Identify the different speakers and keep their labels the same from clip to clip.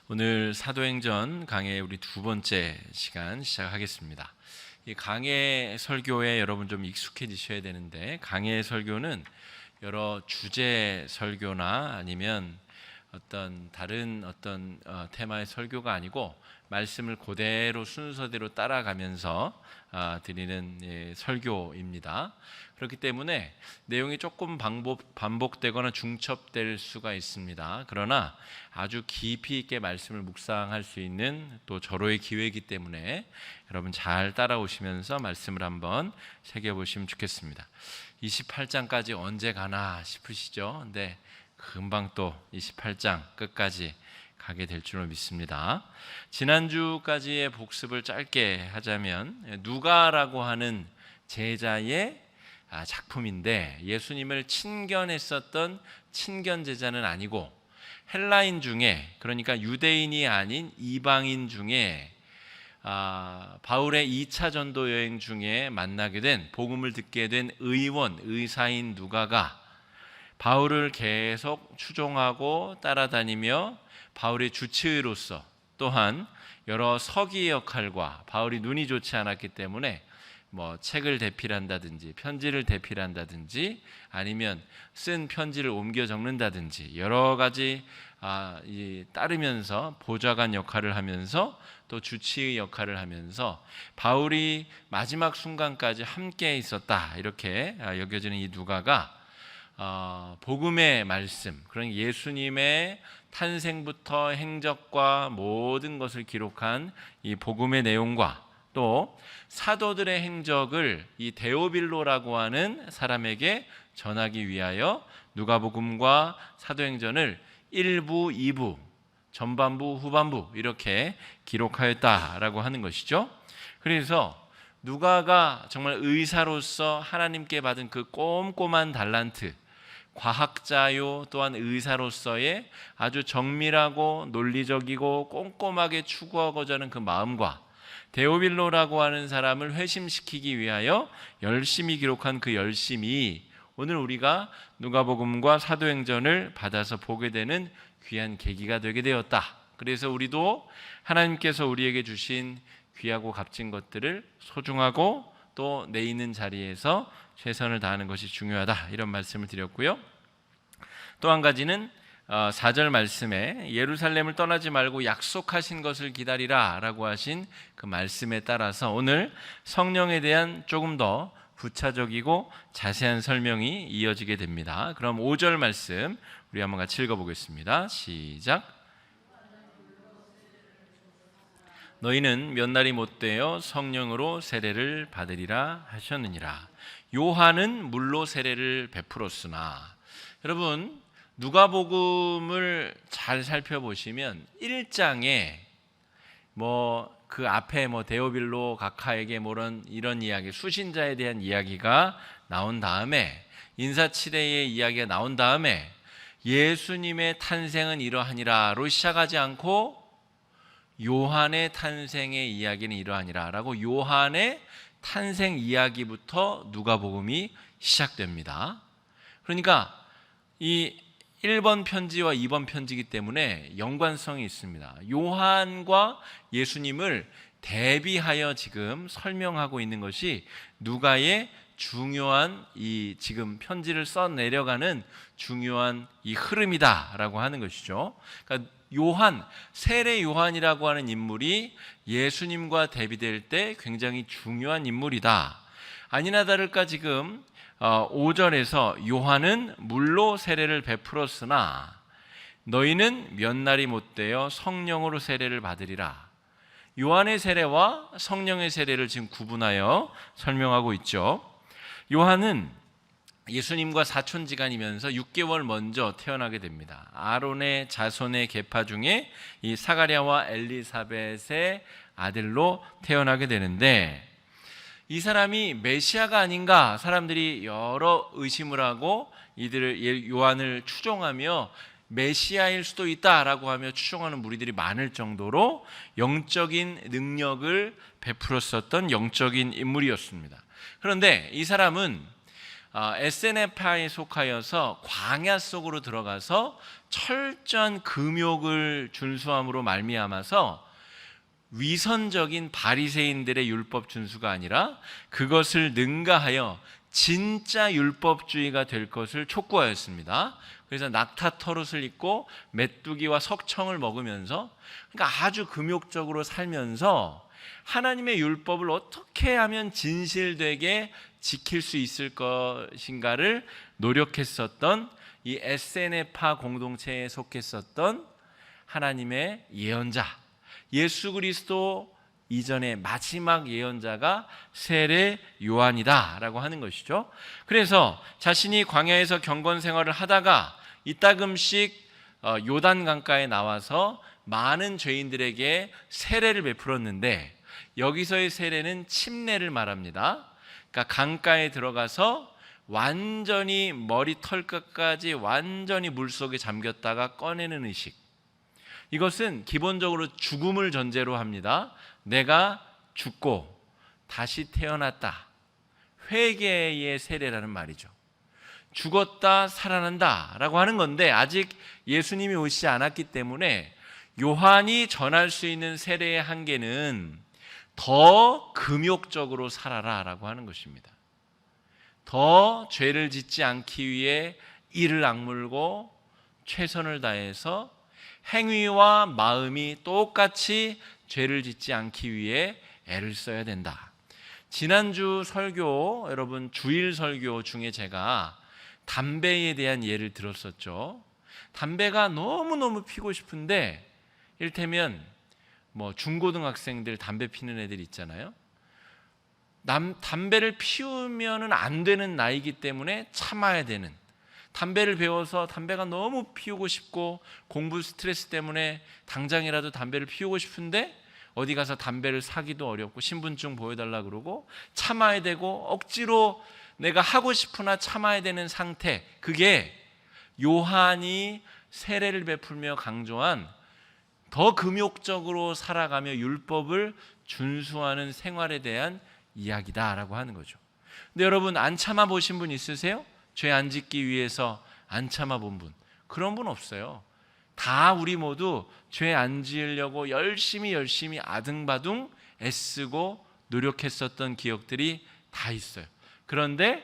Speaker 1: 오늘 사도행전 강해 우리 두 번째 시간 시작하겠습니다. 이 강해 설교에 여러분 좀 익숙해지셔야 되는데, 강해 설교는 여러 주제 설교나 아니면 다른 테마의 설교가 아니고 말씀을 그대로 순서대로 따라가면서 드리는 설교입니다. 그렇기 때문에 내용이 조금 반복되거나 중첩될 수가 있습니다. 그러나 아주 깊이 있게 말씀을 묵상할 수 있는 또 절호의 기회이기 때문에 여러분 잘 따라오시면서 말씀을 한번 새겨보시면 좋겠습니다. 28장까지 언제 가나 싶으시죠? 근데 금방 또 28장 끝까지 가게 될 줄로 믿습니다. 지난주까지의 복습을 짧게 하자면, 누가라고 하는 제자의 작품인데, 예수님을 친견했었던 친견 제자는 아니고 헬라인 중에, 그러니까 유대인이 아닌 이방인 중에 바울의 2차 전도 여행 중에 만나게 된, 복음을 듣게 된 의사인 누가가 바울을 계속 추종하고 따라다니며 바울의 주치의로서, 또한 여러 서기 역할과, 바울이 눈이 좋지 않았기 때문에 책을 대필한다든지 편지를 대필한다든지 아니면 쓴 편지를 옮겨 적는다든지 여러 가지 따르면서 보좌관 역할을 하면서 또 주치의 역할을 하면서 바울이 마지막 순간까지 함께 있었다, 이렇게 여겨지는 이 누가가 복음의 말씀, 그러니까 예수님의 탄생부터 행적과 모든 것을 기록한 이 복음의 내용과 또 사도들의 행적을 이 데오빌로라고 하는 사람에게 전하기 위하여 누가복음과 사도행전을 1부, 2부, 전반부, 후반부 이렇게 기록하였다라고 하는 것이죠. 그래서 누가가 정말 의사로서 하나님께 받은 그 꼼꼼한 달란트, 과학자요 또한 의사로서의 아주 정밀하고 논리적이고 꼼꼼하게 추구하고자 하는 그 마음과 데오빌로라고 하는 사람을 회심시키기 위하여 열심히 기록한 그 열심이 오늘 우리가 누가복음과 사도행전을 받아서 보게 되는 귀한 계기가 되게 되었다. 그래서 우리도 하나님께서 우리에게 주신 귀하고 값진 것들을 소중하고 또 내 있는 자리에서 최선을 다하는 것이 중요하다, 이런 말씀을 드렸고요. 또 한 가지는 4절 말씀에 예루살렘을 떠나지 말고 약속하신 것을 기다리라 라고 하신 그 말씀에 따라서 오늘 성령에 대한 조금 더 부차적이고 자세한 설명이 이어지게 됩니다. 그럼 5절 말씀 우리 한번 같이 읽어보겠습니다. 시작. 너희는 몇 날이 못되어 성령으로 세례를 받으리라 하셨느니라. 요한은 물로 세례를 베풀었으나, 여러분 누가복음을 잘 살펴보시면 1장에 그 앞에 데오빌로 각하에게 이런 이야기, 수신자에 대한 이야기가 나온 다음에, 인사치레의 이야기가 나온 다음에 예수님의 탄생은 이러하니라로 시작하지 않고 요한의 탄생의 이야기는 이러하니라 라고 요한의 탄생 이야기부터 누가복음이 시작됩니다. 그러니까 이 1번 편지와 2번 편지이기 때문에 연관성이 있습니다. 요한과 예수님을 대비하여 지금 설명하고 있는 것이 누가의 중요한 지금 편지를 써 내려가는 중요한 이 흐름이다라고 하는 것이죠. 그러니까 세례 요한이라고 하는 인물이 예수님과 대비될 때 굉장히 중요한 인물이다. 아니나 다를까 지금 5절에서 요한은 물로 세례를 베풀었으나 너희는 몇 날이 못되어 성령으로 세례를 받으리라. 요한의 세례와 성령의 세례를 지금 구분하여 설명하고 있죠. 요한은 예수님과 사촌지간이면서 6개월 먼저 태어나게 됩니다. 아론의 자손의 계파 중에 이 사가랴와 엘리사벳의 아들로 태어나게 되는데, 이 사람이 메시아가 아닌가 사람들이 여러 의심을 하고 요한을 추종하며 메시아일 수도 있다라고 하며 추종하는 무리들이 많을 정도로 영적인 능력을 베풀었었던 영적인 인물이었습니다. 그런데 이 사람은 SNF파에 속하여서 광야 속으로 들어가서 철저한 금욕을 준수함으로 말미암아서 위선적인 바리새인들의 율법 준수가 아니라 그것을 능가하여 진짜 율법주의가 될 것을 촉구하였습니다. 그래서 낙타 털옷을 입고 메뚜기와 석청을 먹으면서, 그러니까 아주 금욕적으로 살면서 하나님의 율법을 어떻게 하면 진실되게 지킬 수 있을 것인가를 노력했었던 이 에세네파 공동체에 속했었던 하나님의 예언자, 예수 그리스도 이전의 마지막 예언자가 세례 요한이다라고 하는 것이죠. 그래서 자신이 광야에서 경건 생활을 하다가 이따금씩 요단 강가에 나와서 많은 죄인들에게 세례를 베풀었는데, 여기서의 세례는 침례를 말합니다. 그러니까 강가에 들어가서 완전히 머리털끝까지 완전히 물속에 잠겼다가 꺼내는 의식, 이것은 기본적으로 죽음을 전제로 합니다. 내가 죽고 다시 태어났다, 회개의 세례라는 말이죠. 죽었다 살아난다 라고 하는 건데, 아직 예수님이 오시지 않았기 때문에 요한이 전할 수 있는 세례의 한계는 더 금욕적으로 살아라 라고 하는 것입니다. 더 죄를 짓지 않기 위해 이를 악물고 최선을 다해서 행위와 마음이 똑같이 죄를 짓지 않기 위해 애를 써야 된다. 지난주 설교, 여러분 주일 설교 중에 제가 담배에 대한 예를 들었었죠. 담배가 너무너무 피고 싶은데, 이를테면 중고등학생들 담배 피는 애들 있잖아요. 담배를 피우면 안 되는 나이기 때문에 참아야 되는, 담배를 배워서 담배가 너무 피우고 싶고 공부 스트레스 때문에 당장이라도 담배를 피우고 싶은데 어디 가서 담배를 사기도 어렵고 신분증 보여달라 그러고 참아야 되고 억지로 내가 하고 싶으나 참아야 되는 상태, 그게 요한이 세례를 베풀며 강조한 더 금욕적으로 살아가며 율법을 준수하는 생활에 대한 이야기다라고 하는 거죠. 근데 여러분, 안 참아 보신 분 있으세요? 죄 안 짓기 위해서 안 참아 본 분? 그런 분 없어요. 다 우리 모두 죄 안 지으려고 열심히 아등바등 애쓰고 노력했었던 기억들이 다 있어요. 그런데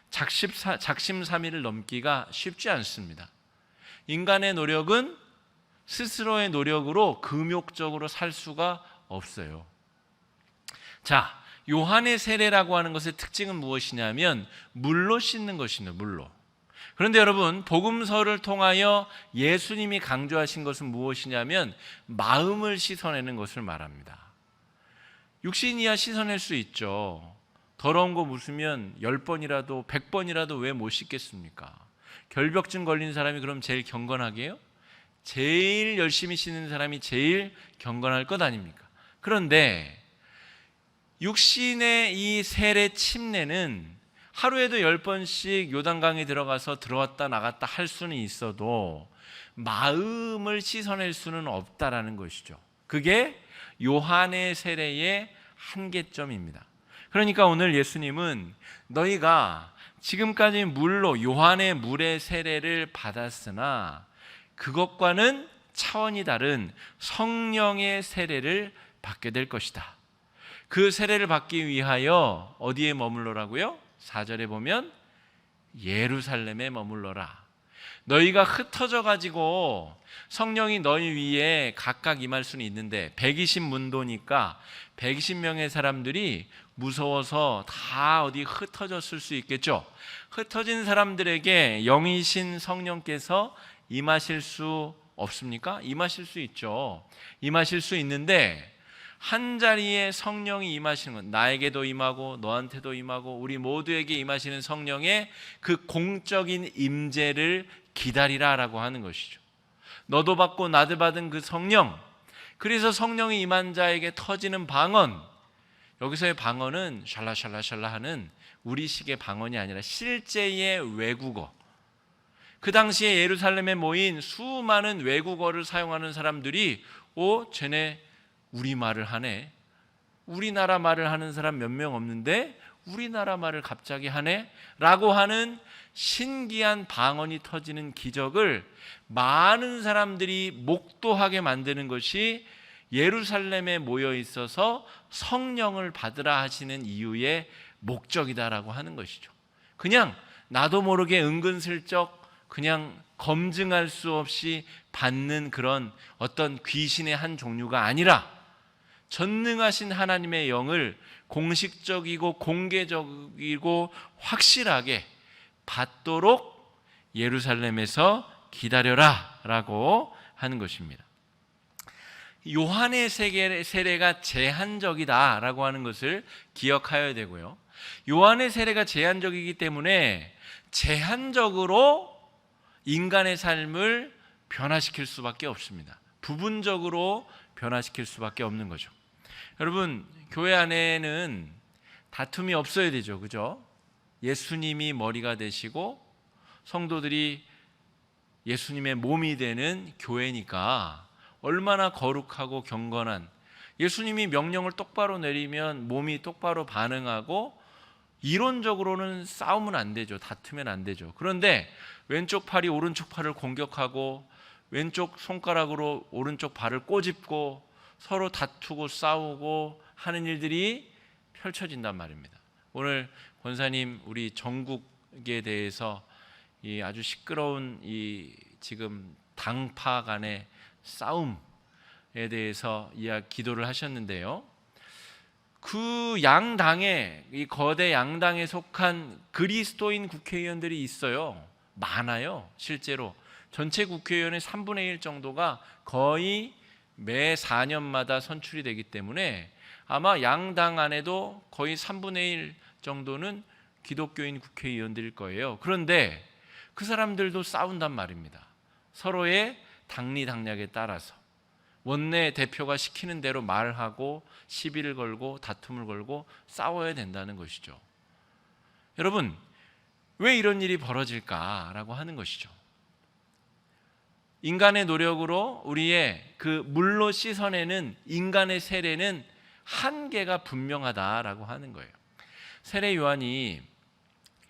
Speaker 1: 작심삼일을 넘기가 쉽지 않습니다. 인간의 노력은 스스로의 노력으로 금욕적으로 살 수가 없어요. 자, 요한의 세례라고 하는 것의 특징은 무엇이냐면 물로 씻는 것입니다. 물로. 그런데 여러분, 복음서를 통하여 예수님이 강조하신 것은 무엇이냐면 마음을 씻어내는 것을 말합니다. 육신이야 씻어낼 수 있죠. 더러운 거 묻으면 10번이라도 100번이라도 왜 못 씻겠습니까? 결벽증 걸린 사람이 그럼 제일 경건하게요? 제일 열심히 씻는 사람이 제일 경건할 것 아닙니까? 그런데 육신의 이 세례 침례는 하루에도 10번씩 요단강에 들어가서 들어왔다 나갔다 할 수는 있어도 마음을 씻어낼 수는 없다라는 것이죠. 그게 요한의 세례의 한계점입니다. 그러니까 오늘 예수님은 너희가 지금까지 물로, 요한의 물의 세례를 받았으나 그것과는 차원이 다른 성령의 세례를 받게 될 것이다. 그 세례를 받기 위하여 어디에 머물러라고요? 4절에 보면 예루살렘에 머물러라. 너희가 흩어져 가지고 성령이 너희 위에 각각 임할 수는 있는데 120문도니까 120명의 사람들이 무서워서 다 어디 흩어졌을 수 있겠죠. 흩어진 사람들에게 영이신 성령께서 임하실 수 없습니까? 임하실 수 있죠. 임하실 수 있는데 한 자리에 성령이 임하시는 것, 나에게도 임하고 너한테도 임하고 우리 모두에게 임하시는 성령의 그 공적인 임재를 기다리라라고 하는 것이죠. 너도 받고 나도 받은 그 성령, 그래서 성령이 임한 자에게 터지는 방언, 여기서의 방언은 샬라샬라샬라 하는 우리식의 방언이 아니라 실제의 외국어. 그 당시에 예루살렘에 모인 수많은 외국어를 사용하는 사람들이 쟤네 우리말을 하네, 우리나라 말을 하는 사람 몇 명 없는데 우리나라 말을 갑자기 하네 라고 하는 신기한 방언이 터지는 기적을 많은 사람들이 목도하게 만드는 것이 예루살렘에 모여 있어서 성령을 받으라 하시는 이유의 목적이다라고 하는 것이죠. 그냥 나도 모르게 은근슬쩍 그냥 검증할 수 없이 받는 그런 어떤 귀신의 한 종류가 아니라 전능하신 하나님의 영을 공식적이고 공개적이고 확실하게 받도록 예루살렘에서 기다려라 라고 하는 것입니다. 요한의 세례가 제한적이다 라고 하는 것을 기억하여야 되고요, 요한의 세례가 제한적이기 때문에 제한적으로 인간의 삶을 변화시킬 수밖에 없습니다. 부분적으로 변화시킬 수밖에 없는 거죠. 여러분, 교회 안에는 다툼이 없어야 되죠, 그죠? 예수님이 머리가 되시고 성도들이 예수님의 몸이 되는 교회니까 얼마나 거룩하고 경건한, 예수님이 명령을 똑바로 내리면 몸이 똑바로 반응하고 이론적으로는 싸우면 안 되죠. 다투면 안 되죠. 그런데 왼쪽 팔이 오른쪽 팔을 공격하고 왼쪽 손가락으로 오른쪽 발을 꼬집고 서로 다투고 싸우고 하는 일들이 펼쳐진단 말입니다. 오늘 권사님 우리 전국에 대해서 이 아주 시끄러운 이 지금 당파 간의 싸움에 대해서 기도를 하셨는데요, 그 양당에, 이 거대 양당에 속한 그리스도인 국회의원들이 있어요. 많아요. 실제로 전체 국회의원의 3분의 1 정도가 거의 매 4년마다 선출이 되기 때문에 아마 양당 안에도 거의 3분의 1 정도는 기독교인 국회의원들일 거예요. 그런데 그 사람들도 싸운단 말입니다. 서로의 당리당략에 따라서 원내 대표가 시키는 대로 말하고 시비를 걸고 다툼을 걸고 싸워야 된다는 것이죠. 여러분, 왜 이런 일이 벌어질까라고 하는 것이죠. 인간의 노력으로 우리의 그 물로 씻어내는 인간의 세례는 한계가 분명하다라고 하는 거예요. 세례 요한이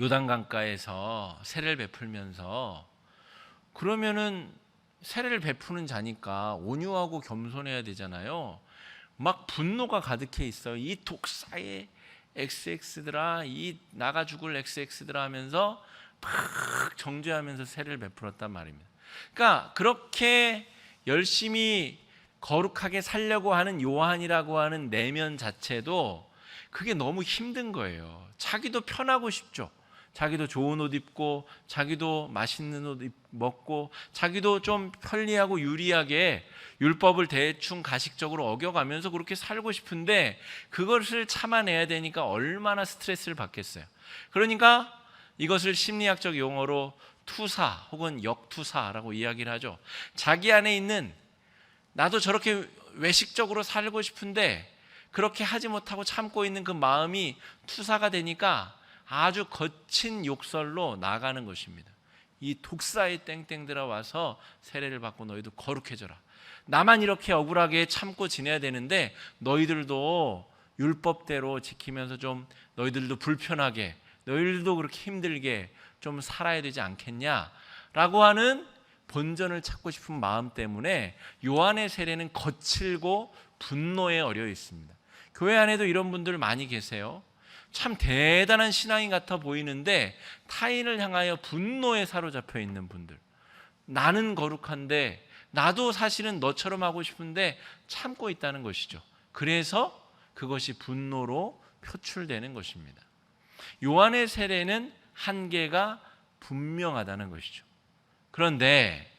Speaker 1: 요단강가에서 세례를 베풀면서, 그러면은 세례를 베푸는 자니까 온유하고 겸손해야 되잖아요. 막 분노가 가득해 있어요. 이 독사의 XX들아, 이 나가 죽을 XX들아 하면서 막 정죄하면서 세례를 베풀었단 말입니다. 그러니까 그렇게 열심히 거룩하게 살려고 하는 요한이라고 하는 내면 자체도 그게 너무 힘든 거예요. 자기도 편하고 싶죠. 자기도 좋은 옷 입고, 자기도 맛있는 옷 먹고, 자기도 좀 편리하고 유리하게 율법을 대충 가식적으로 어겨가면서 그렇게 살고 싶은데 그것을 참아내야 되니까 얼마나 스트레스를 받겠어요. 그러니까 이것을 심리학적 용어로 투사 혹은 역투사라고 이야기를 하죠. 자기 안에 있는, 나도 저렇게 외식적으로 살고 싶은데 그렇게 하지 못하고 참고 있는 그 마음이 투사가 되니까 아주 거친 욕설로 나가는 것입니다. 이 독사의 땡땡들아 와서 세례를 받고 너희도 거룩해져라. 나만 이렇게 억울하게 참고 지내야 되는데 너희들도 율법대로 지키면서 좀 너희들도 불편하게, 너희들도 그렇게 힘들게 좀 살아야 되지 않겠냐라고 하는 본전을 찾고 싶은 마음 때문에 요한의 세례는 거칠고 분노에 어려 있습니다. 교회 안에도 이런 분들 많이 계세요. 참 대단한 신앙인 같아 보이는데 타인을 향하여 분노에 사로잡혀 있는 분들. 나는 거룩한데 나도 사실은 너처럼 하고 싶은데 참고 있다는 것이죠. 그래서 그것이 분노로 표출되는 것입니다. 요한의 세례는 한계가 분명하다는 것이죠. 그런데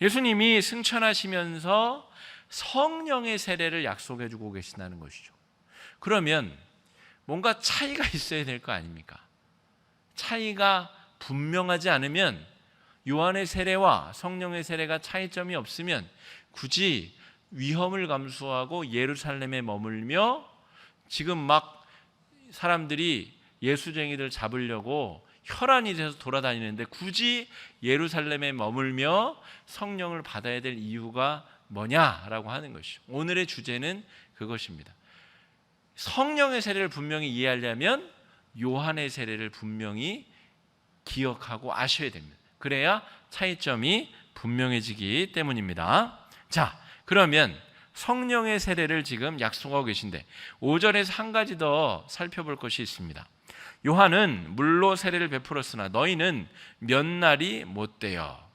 Speaker 1: 예수님이 승천하시면서 성령의 세례를 약속해 주고 계신다는 것이죠. 그러면 뭔가 차이가 있어야 될 거 아닙니까? 차이가 분명하지 않으면, 요한의 세례와 성령의 세례가 차이점이 없으면 굳이 위험을 감수하고 예루살렘에 머물며 지금 막 사람들이 예수쟁이들 잡으려고 혈안이 돼서 돌아다니는데 굳이 예루살렘에 머물며 성령을 받아야 될 이유가 뭐냐라고 하는 것이죠. 오늘의 주제는 그것입니다. 성령의 세례를 분명히 이해하려면 요한의 세례를 분명히 기억하고 아셔야 됩니다. 그래야 차이점이 분명해지기 때문입니다. 자, 그러면 성령의 세례를 지금 약속하고 계신데 5절에서 한 가지 더 살펴볼 것이 있습니다. 요한은 물로 세례를 베풀었으나 너희는 몇 날이 못되어.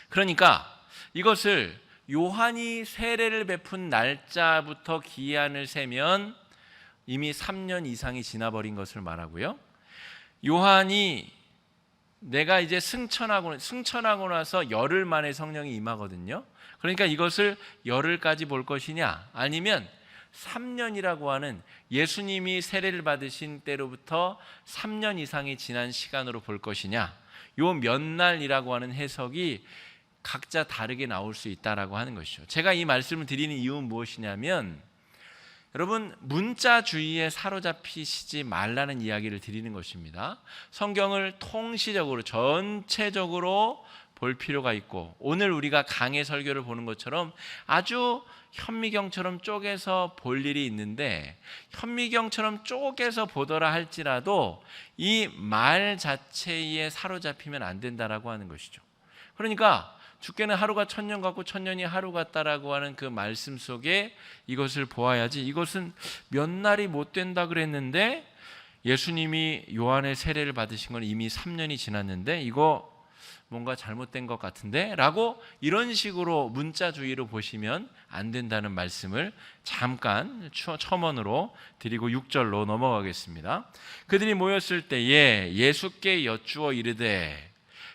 Speaker 1: 그러니까 이것을 요한이 세례를 베푼 날짜부터 기한을 세면 이미 3년 이상이 지나버린 것을 말하고요. 요한이 내가 이제 승천하고 나서 열흘 만에 성령이 임하거든요. 그러니까 이것을 열흘까지 볼 것이냐, 아니면 3년이라고 하는 예수님이 세례를 받으신 때로부터 3년 이상이 지난 시간으로 볼 것이냐, 요 몇 날이라고 하는 해석이 각자 다르게 나올 수 있다라고 하는 것이죠. 제가 이 말씀을 드리는 이유는 무엇이냐면, 여러분, 문자주의에 사로잡히시지 말라는 이야기를 드리는 것입니다. 성경을 통시적으로 전체적으로 볼 필요가 있고, 오늘 우리가 강해 설교를 보는 것처럼 아주 현미경처럼 쪼개서 볼 일이 있는데, 현미경처럼 쪼개서 보더라 할지라도 이 말 자체에 사로잡히면 안 된다라고 하는 것이죠. 그러니까 주께는 하루가 천년 같고 천년이 하루 같다라고 하는 그 말씀 속에 이것을 보아야지, 이것은 몇 날이 못 된다 그랬는데 예수님이 요한의 세례를 받으신 건 이미 3년이 지났는데 이거 뭔가 잘못된 것 같은데 라고 이런 식으로 문자주의로 보시면 안 된다는 말씀을 잠깐 첨언으로 드리고 6절로 넘어가겠습니다. 그들이 모였을 때에 예수께 여쭈어 이르되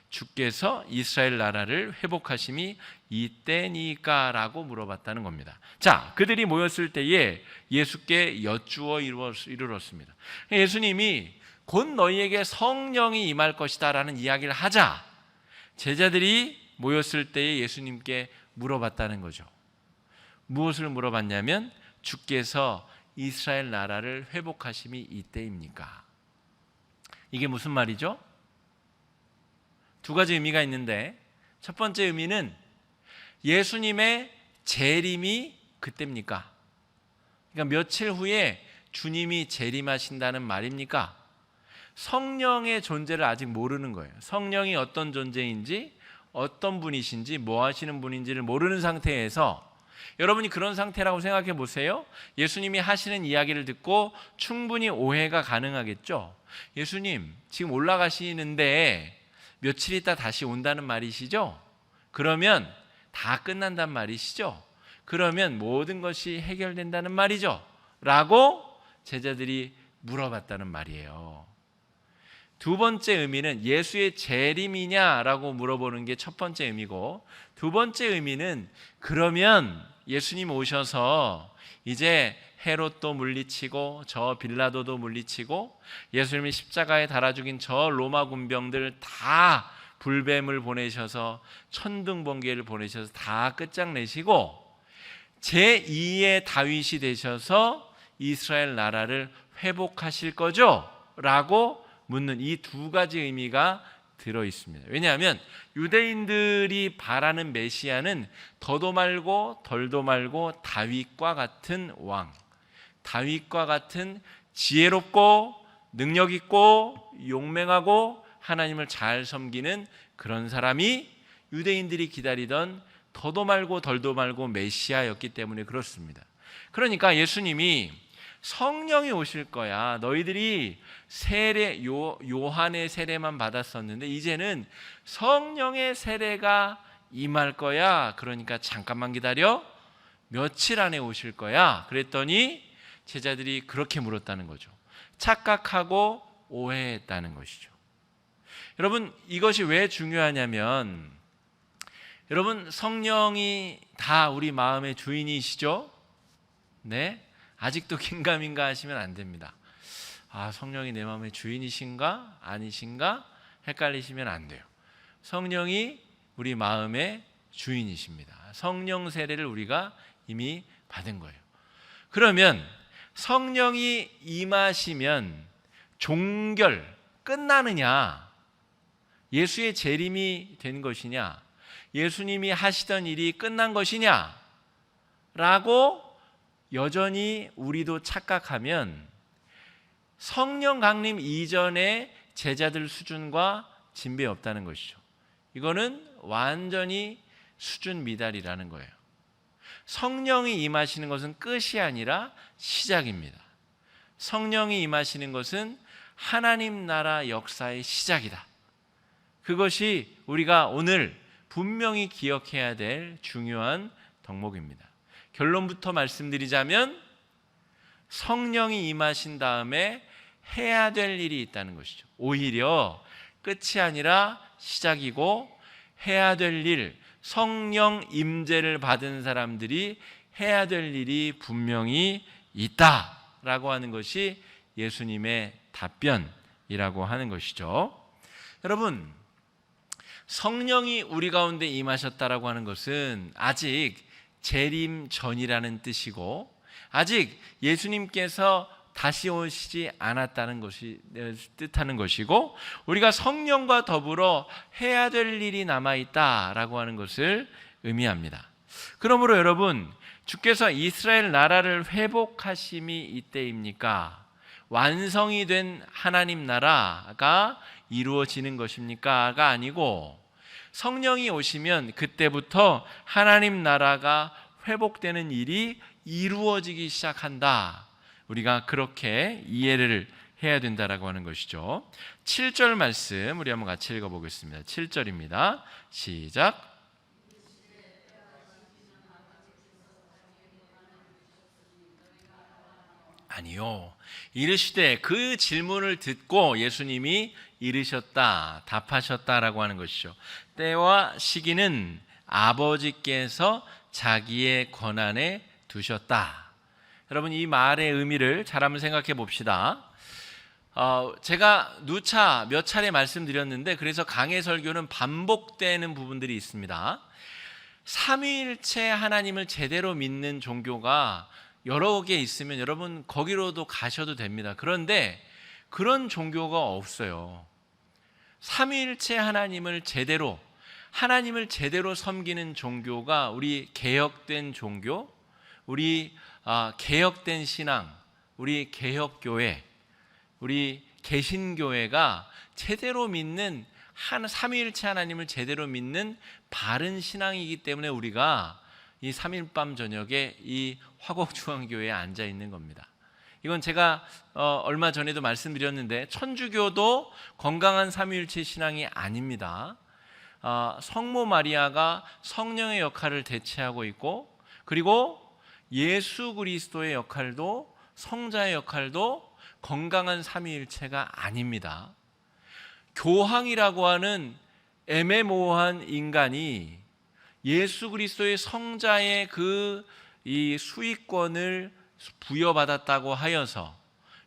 Speaker 1: 주께서 이스라엘 나라를 회복하심이 이때니까 라고 물어봤다는 겁니다. 자, 그들이 모였을 때에 예수께 여쭈어 이르렀습니다. 예수님이 곧 너희에게 성령이 임할 것이다 라는 이야기를 하자 제자들이 모였을 때에 예수님께 물어봤다는 거죠. 무엇을 물어봤냐면 주께서 이스라엘 나라를 회복하심이 이때입니까? 이게 무슨 말이죠? 두 가지 의미가 있는데, 첫 번째 의미는 예수님의 재림이 그때입니까? 그러니까 며칠 후에 주님이 재림하신다는 말입니까? 성령의 존재를 아직 모르는 거예요. 성령이 어떤 존재인지, 어떤 분이신지, 뭐 하시는 분인지를 모르는 상태에서, 여러분이 그런 상태라고 생각해 보세요. 예수님이 하시는 이야기를 듣고 충분히 오해가 가능하겠죠. 예수님 지금 올라가시는데 며칠 있다 다시 온다는 말이시죠? 그러면 다 끝난단 말이시죠? 그러면 모든 것이 해결된다는 말이죠? 라고 제자들이 물어봤다는 말이에요. 두 번째 의미는 예수의 재림이냐라고 물어보는 게 첫 번째 의미고, 두 번째 의미는 그러면 예수님 오셔서 이제 헤롯도 물리치고 저 빌라도도 물리치고 예수님이 십자가에 달아 죽인 저 로마 군병들 다 불뱀을 보내셔서 천둥번개를 보내셔서 다 끝장내시고 제2의 다윗이 되셔서 이스라엘 나라를 회복하실 거죠? 라고 묻는 이 두 가지 의미가 들어있습니다. 왜냐하면 유대인들이 바라는 메시아는 더도 말고 덜도 말고 다윗과 같은 왕, 다윗과 같은 지혜롭고 능력 있고 용맹하고 하나님을 잘 섬기는 그런 사람이 유대인들이 기다리던 더도 말고 덜도 말고 메시아였기 때문에 그렇습니다. 그러니까 예수님이 성령이 오실 거야. 너희들이 요한의 세례만 받았었는데 이제는 성령의 세례가 임할 거야. 그러니까 잠깐만 기다려. 며칠 안에 오실 거야. 그랬더니 제자들이 그렇게 물었다는 거죠. 착각하고 오해했다는 것이죠. 여러분, 이것이 왜 중요하냐면, 여러분, 성령이 다 우리 마음의 주인이시죠? 네? 아직도 긴가민가 하시면 안 됩니다. 아, 성령이 내 마음의 주인이신가 아니신가 헷갈리시면 안 돼요. 성령이 우리 마음의 주인이십니다. 성령 세례를 우리가 이미 받은 거예요. 그러면 성령이 임하시면 종결 끝나느냐, 예수의 재림이 된 것이냐, 예수님이 하시던 일이 끝난 것이냐 라고 여전히 우리도 착각하면 성령 강림 이전에 제자들 수준과 진배 없다는 것이죠. 이거는 완전히 수준 미달이라는 거예요. 성령이 임하시는 것은 끝이 아니라 시작입니다. 성령이 임하시는 것은 하나님 나라 역사의 시작이다. 그것이 우리가 오늘 분명히 기억해야 될 중요한 덕목입니다. 결론부터 말씀드리자면 성령이 임하신 다음에 해야 될 일이 있다는 것이죠. 오히려 끝이 아니라 시작이고 해야 될 일, 성령 임재를 받은 사람들이 해야 될 일이 분명히 있다라고 하는 것이 예수님의 답변이라고 하는 것이죠. 여러분, 성령이 우리 가운데 임하셨다라고 하는 것은 아직 재림 전이라는 뜻이고 아직 예수님께서 다시 오시지 않았다는 것이 뜻하는 것이고 우리가 성령과 더불어 해야 될 일이 남아있다라고 하는 것을 의미합니다. 그러므로 여러분, 주께서 이스라엘 나라를 회복하심이 이때입니까? 완성이 된 하나님 나라가 이루어지는 것입니까?가 아니고 성령이 오시면 그때부터 하나님 나라가 회복되는 일이 이루어지기 시작한다. 우리가 그렇게 이해를 해야 된다라고 하는 것이죠. 7절 말씀 우리 한번 같이 읽어보겠습니다. 7절입니다. 시작. 아니요. 이르시되, 그 질문을 듣고 예수님이 이르셨다, 답하셨다라고 하는 것이죠. 때와 시기는 아버지께서 자기의 권한에 두셨다. 여러분, 이 말의 의미를 잘 한번 생각해 봅시다. 제가 누차 몇 차례 말씀드렸는데 그래서 강해 설교는 반복되는 부분들이 있습니다. 삼위일체 하나님을 제대로 믿는 종교가 여러 개 있으면 여러분 거기로도 가셔도 됩니다. 그런데 그런 종교가 없어요. 삼위일체 하나님을 제대로 섬기는 종교가 우리 개혁된 종교, 우리 개혁된 신앙, 우리 개혁교회, 우리 개신교회가 제대로 믿는 삼위일체 하나님을 제대로 믿는 바른 신앙이기 때문에 우리가 이 3일밤 저녁에 이 화곡중앙교회에 앉아 있는 겁니다. 이건 제가 얼마 전에도 말씀드렸는데 천주교도 건강한 삼위일체 신앙이 아닙니다. 성모 마리아가 성령의 역할을 대체하고 있고 그리고 예수 그리스도의 역할도 성자의 역할도 건강한 삼위일체가 아닙니다. 교황이라고 하는 애매모호한 인간이 예수 그리스도의 성자의 이 수익권을 부여받았다고 하여서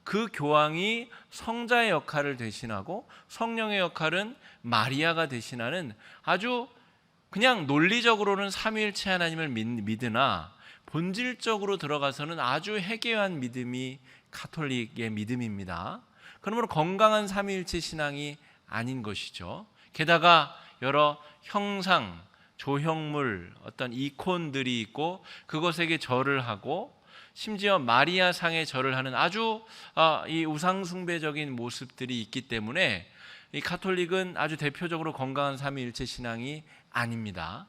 Speaker 1: 그 교황이 성자의 역할을 대신하고 성령의 역할은 마리아가 대신하는 아주 그냥 논리적으로는 삼위일체 하나님을 믿으나 본질적으로 들어가서는 아주 해괴한 믿음이 가톨릭의 믿음입니다. 그러므로 건강한 삼위일체 신앙이 아닌 것이죠. 게다가 여러 형상, 조형물, 어떤 이콘들이 있고 그것에게 절을 하고 심지어 마리아상에 절을 하는 아주 이 우상숭배적인 모습들이 있기 때문에 이 가톨릭은 아주 대표적으로 건강한 삼위일체 신앙이 아닙니다.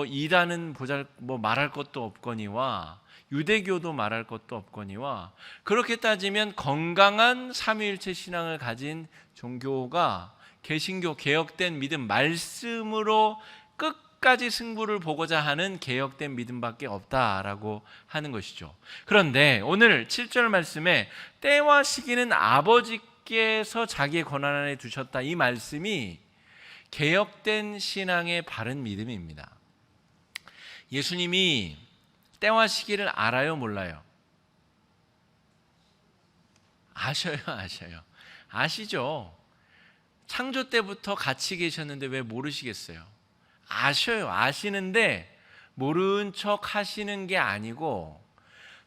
Speaker 1: 이단은 말할 것도 없거니와 유대교도 말할 것도 없거니와 그렇게 따지면 건강한 삼위일체 신앙을 가진 종교가 개신교, 개혁된 믿음, 말씀으로 끝까지 승부를 보고자 하는 개혁된 믿음밖에 없다라고 하는 것이죠. 그런데 오늘 7절 말씀에 때와 시기는 아버지께서 자기의 권한 안에 두셨다, 이 말씀이 개혁된 신앙의 바른 믿음입니다. 예수님이 때와 시기를 알아요, 몰라요? 아셔요, 아셔요. 아시죠? 창조 때부터 같이 계셨는데 왜 모르시겠어요? 아셔요. 아시는데 모른 척 하시는 게 아니고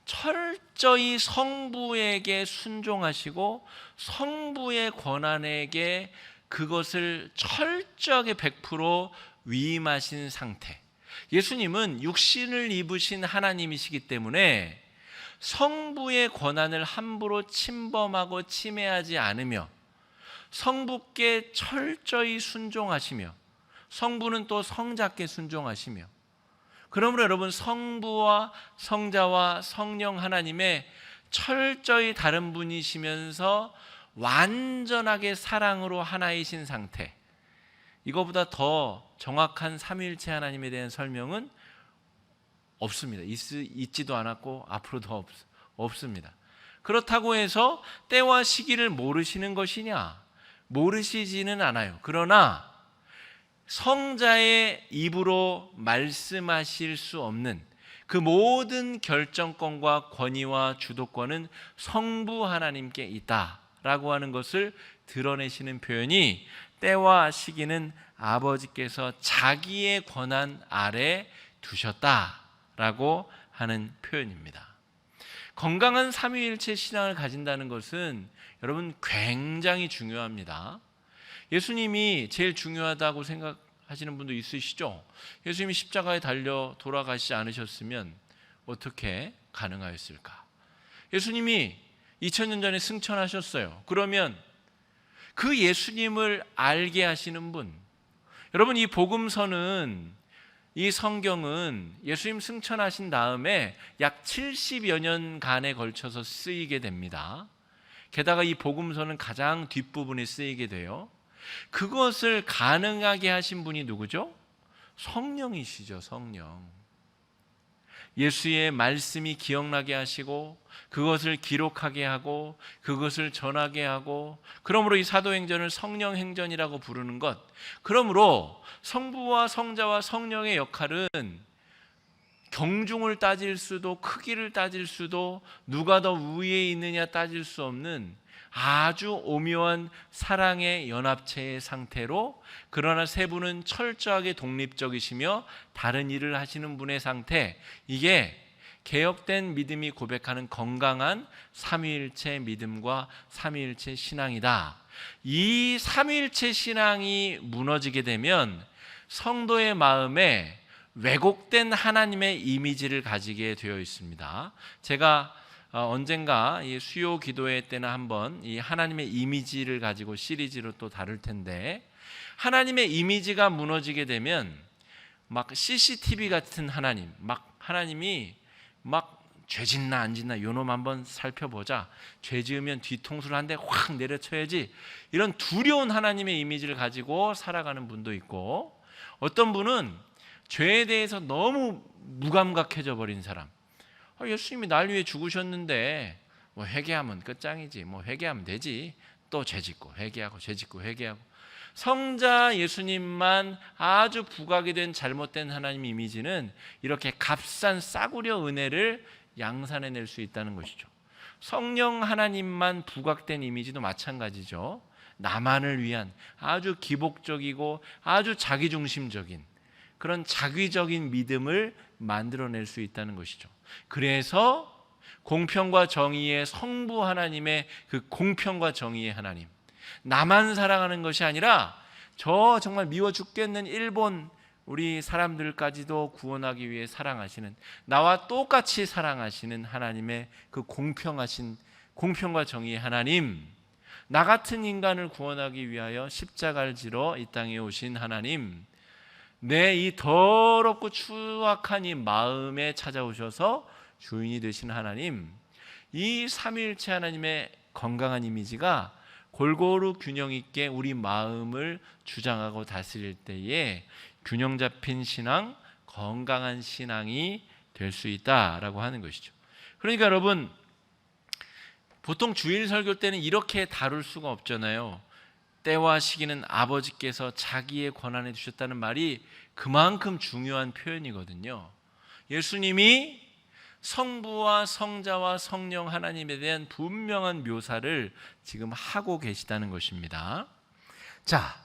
Speaker 1: 철저히 성부에게 순종하시고 성부의 권한에게 그것을 철저하게 100% 위임하신 상태. 예수님은 육신을 입으신 하나님이시기 때문에 성부의 권한을 함부로 침범하고 침해하지 않으며 성부께 철저히 순종하시며 성부는 또 성자께 순종하시며, 그러므로 여러분 성부와 성자와 성령 하나님의 철저히 다른 분이시면서 완전하게 사랑으로 하나이신 상태, 이거보다 더 정확한 삼위일체 하나님에 대한 설명은 없습니다. 있지도 않았고 앞으로도 없습니다. 그렇다고 해서 때와 시기를 모르시는 것이냐? 모르시지는 않아요. 그러나 성자의 입으로 말씀하실 수 없는 그 모든 결정권과 권위와 주도권은 성부 하나님께 있다라고 하는 것을 드러내시는 표현이, 때와 시기는 아버지께서 자기의 권한 아래 두셨다라고 하는 표현입니다. 건강한 삼위일체 신앙을 가진다는 것은 여러분 굉장히 중요합니다. 예수님이 제일 중요하다고 생각하시는 분도 있으시죠? 예수님이 십자가에 달려 돌아가시지 않으셨으면 어떻게 가능하였을까? 예수님이 2000년 전에 승천하셨어요. 그러면 그 예수님을 알게 하시는 분, 여러분 이 복음서는, 이 성경은 예수님 승천하신 다음에 약 70여 년간에 걸쳐서 쓰이게 됩니다. 게다가 이 복음서는 가장 뒷부분에 쓰이게 돼요. 그것을 가능하게 하신 분이 누구죠? 성령이시죠. 성령. 예수의 말씀이 기억나게 하시고 그것을 기록하게 하고 그것을 전하게 하고, 그러므로 이 사도행전을 성령행전이라고 부르는 것, 그러므로 성부와 성자와 성령의 역할은 경중을 따질 수도 크기를 따질 수도 누가 더 위에 있느냐 따질 수 없는 아주 오묘한 사랑의 연합체의 상태로, 그러나 세 분은 철저하게 독립적이시며 다른 일을 하시는 분의 상태, 이게 개혁된 믿음이 고백하는 건강한 삼위일체 믿음과 삼위일체 신앙이다. 이 삼위일체 신앙이 무너지게 되면 성도의 마음에 왜곡된 하나님의 이미지를 가지게 되어 있습니다. 제가 언젠가 이 수요 기도회 때는 한번 이 하나님의 이미지를 가지고 시리즈로 또 다룰 텐데, 하나님의 이미지가 무너지게 되면 막 CCTV 같은 하나님, 막 하나님이 막 죄 짓나 안 짓나 요놈 한번 살펴보자, 죄 지으면 뒤통수를 한 대 확 내려쳐야지, 이런 두려운 하나님의 이미지를 가지고 살아가는 분도 있고, 어떤 분은 죄에 대해서 너무 무감각해져 버린 사람, 예수님이 날 위해 죽으셨는데 뭐 회개하면 끝장이지, 뭐 회개하면 되지, 또 죄 짓고 회개하고 죄 짓고 회개하고, 성자 예수님만 아주 부각이 된 잘못된 하나님 이미지는 이렇게 값싼 싸구려 은혜를 양산해낼 수 있다는 것이죠. 성령 하나님만 부각된 이미지도 마찬가지죠. 나만을 위한 아주 기복적이고 아주 자기중심적인 그런 자기적인 믿음을 만들어낼 수 있다는 것이죠. 그래서 공평과 정의의 성부 하나님의 그 공평과 정의의 하나님, 나만 사랑하는 것이 아니라 저 정말 미워 죽겠는 일본 우리 사람들까지도 구원하기 위해 사랑하시는, 나와 똑같이 사랑하시는 하나님의 그 공평하신 공평과 정의의 하나님, 나 같은 인간을 구원하기 위하여 십자가를 지러 이 땅에 오신 하나님, 내 이 더럽고 추악한 이 마음에 찾아오셔서 주인이 되신 하나님, 이 삼위일체 하나님의 건강한 이미지가 골고루 균형 있게 우리 마음을 주장하고 다스릴 때에 균형 잡힌 신앙, 건강한 신앙이 될 수 있다라고 하는 것이죠. 그러니까 여러분, 보통 주일 설교 때는 이렇게 다룰 수가 없잖아요. 때와 시기는 아버지께서 자기의 권한에 두셨다는 말이 그만큼 중요한 표현이거든요. 예수님이 성부와 성자와 성령 하나님에 대한 분명한 묘사를 지금 하고 계시다는 것입니다. 자,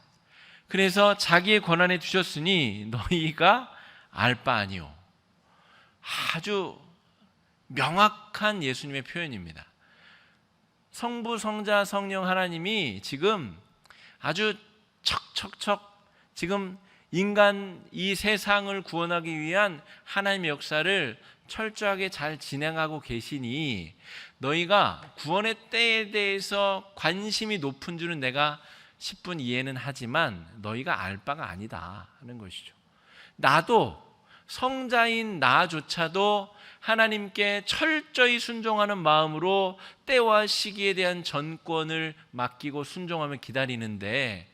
Speaker 1: 그래서 자기의 권한에 두셨으니 너희가 알 바 아니오. 아주 명확한 예수님의 표현입니다. 성부, 성자, 성령 하나님이 지금 아주 척척척 지금 인간 이 세상을 구원하기 위한 하나님의 역사를 철저하게 잘 진행하고 계시니 너희가 구원의 때에 대해서 관심이 높은 줄은 내가 10분 이해는 하지만 너희가 알 바가 아니다 하는 것이죠. 나도, 성자인 나조차도 하나님께 철저히 순종하는 마음으로 때와 시기에 대한 전권을 맡기고 순종하며 기다리는데,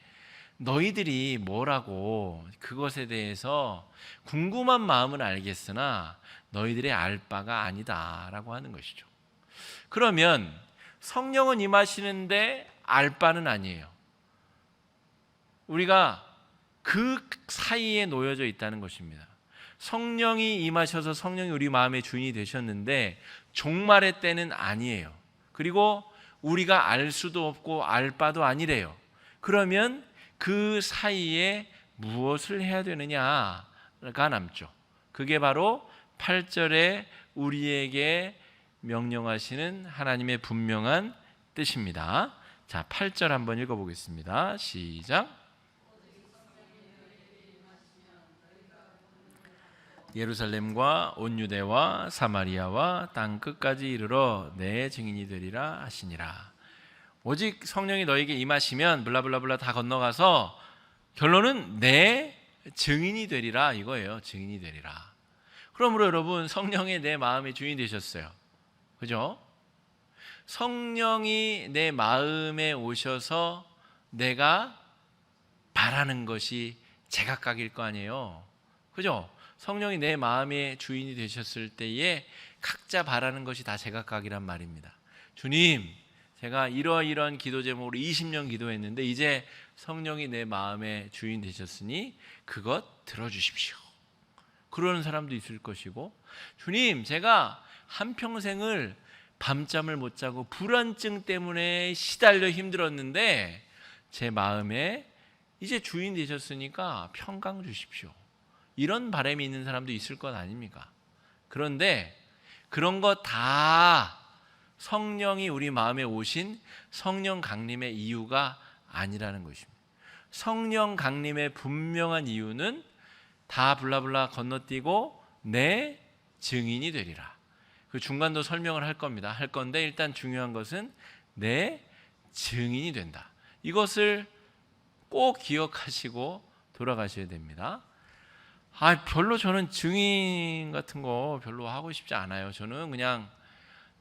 Speaker 1: 너희들이 뭐라고 그것에 대해서 궁금한 마음은 알겠으나 너희들의 알 바가 아니다라고 하는 것이죠. 그러면 성령은 임하시는데 알 바는 아니에요. 우리가 그 사이에 놓여져 있다는 것입니다. 성령이 임하셔서 성령이 우리 마음의 주인이 되셨는데 종말의 때는 아니에요. 그리고 우리가 알 수도 없고 알 바도 아니래요. 그러면 그 사이에 무엇을 해야 되느냐가 남죠. 그게 바로 8절에 우리에게 명령하시는 하나님의 분명한 뜻입니다. 자, 8절 한번 읽어보겠습니다. 시작. 예루살렘과 온 유대와 사마리아와 땅 끝까지 이르러 내 증인이 되리라 하시니라. 오직 성령이 너에게 임하시면 블라블라블라 다 건너가서 결론은 내 증인이 되리라 이거예요. 증인이 되리라. 그러므로 여러분, 성령이 내 마음의 주인이 되셨어요. 그죠? 성령이 내 마음에 오셔서 내가 바라는 것이 제각각일 거 아니에요. 그죠? 성령이 내 마음의 주인이 되셨을 때에 각자 바라는 것이 다 제각각이란 말입니다. 주님, 제가 이러이러한 기도 제목으로 20년 기도했는데 이제 성령이 내 마음의 주인 되셨으니 그것 들어주십시오. 그러는 사람도 있을 것이고, 주님, 제가 한평생을 밤잠을 못 자고 불안증 때문에 시달려 힘들었는데 제 마음에 이제 주인 되셨으니까 평강 주십시오. 이런 바람이 있는 사람도 있을 것 아닙니까? 그런데 그런 거 다 성령이 우리 마음에 오신 성령 강림의 이유가 아니라는 것입니다. 성령 강림의 분명한 이유는 다 블라블라 건너뛰고 내 증인이 되리라. 그 중간도 설명을 할 겁니다. 할 건데 일단 중요한 것은 내 증인이 된다. 이것을 꼭 기억하시고 돌아가셔야 됩니다. 별로 저는 증인 같은 거 별로 하고 싶지 않아요. 저는 그냥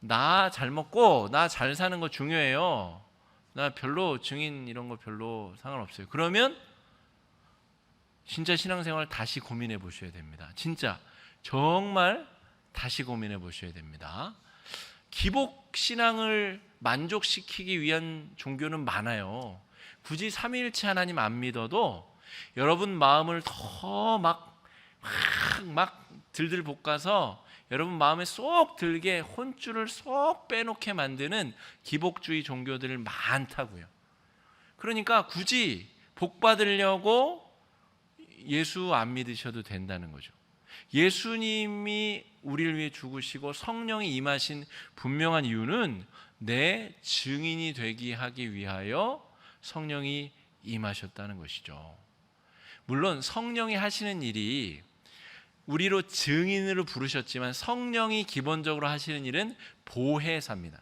Speaker 1: 나 잘 먹고 나 잘 사는 거 중요해요. 나 별로 증인 이런 거 별로 상관없어요. 그러면 진짜 신앙생활 다시 고민해 보셔야 됩니다. 진짜 정말 다시 고민해 보셔야 됩니다. 기복 신앙을 만족시키기 위한 종교는 많아요. 굳이 삼위일체 하나님 안 믿어도 여러분 마음을 더 막 들들 볶아서 여러분 마음에 쏙 들게 혼줄을 쏙 빼놓게 만드는 기복주의 종교들 많다고요. 그러니까 굳이 복 받으려고 예수 안 믿으셔도 된다는 거죠. 예수님이 우리를 위해 죽으시고 성령이 임하신 분명한 이유는 내 증인이 되게 하기 위하여 성령이 임하셨다는 것이죠. 물론 성령이 하시는 일이 우리로 증인으로 부르셨지만 성령이 기본적으로 하시는 일은 보혜사입니다.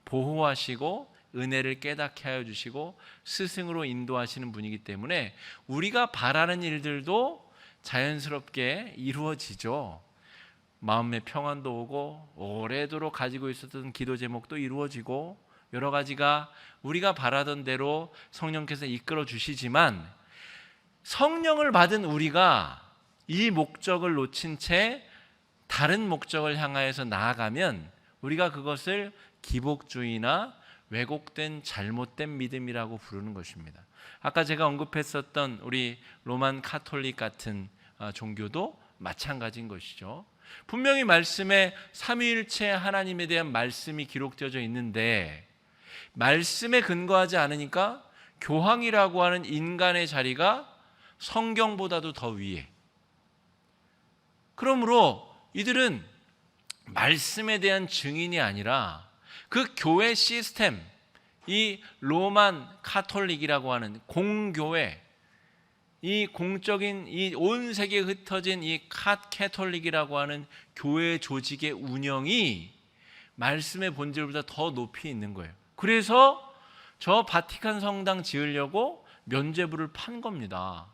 Speaker 1: 보호하시고 은혜를 깨닫게 하여 주시고 스승으로 인도하시는 분이기 때문에 우리가 바라는 일들도 자연스럽게 이루어지죠. 마음의 평안도 오고 오래도록 가지고 있었던 기도 제목도 이루어지고 여러 가지가 우리가 바라던 대로 성령께서 이끌어 주시지만, 성령을 받은 우리가 이 목적을 놓친 채 다른 목적을 향하여서 나아가면 우리가 그것을 기복주의나 왜곡된 잘못된 믿음이라고 부르는 것입니다. 아까 제가 언급했었던 우리 로만 카톨릭 같은 종교도 마찬가지인 것이죠. 분명히 말씀에 삼위일체 하나님에 대한 말씀이 기록되어져 있는데 말씀에 근거하지 않으니까 교황이라고 하는 인간의 자리가 성경보다도 더 위에. 그러므로 이들은 말씀에 대한 증인이 아니라 그 교회 시스템, 이 로만 카톨릭이라고 하는 공교회, 이 공적인 이 온 세계에 흩어진 이 카톨릭이라고 하는 교회 조직의 운영이 말씀의 본질보다 더 높이 있는 거예요. 그래서 저 바티칸 성당 지으려고 면죄부를 판 겁니다.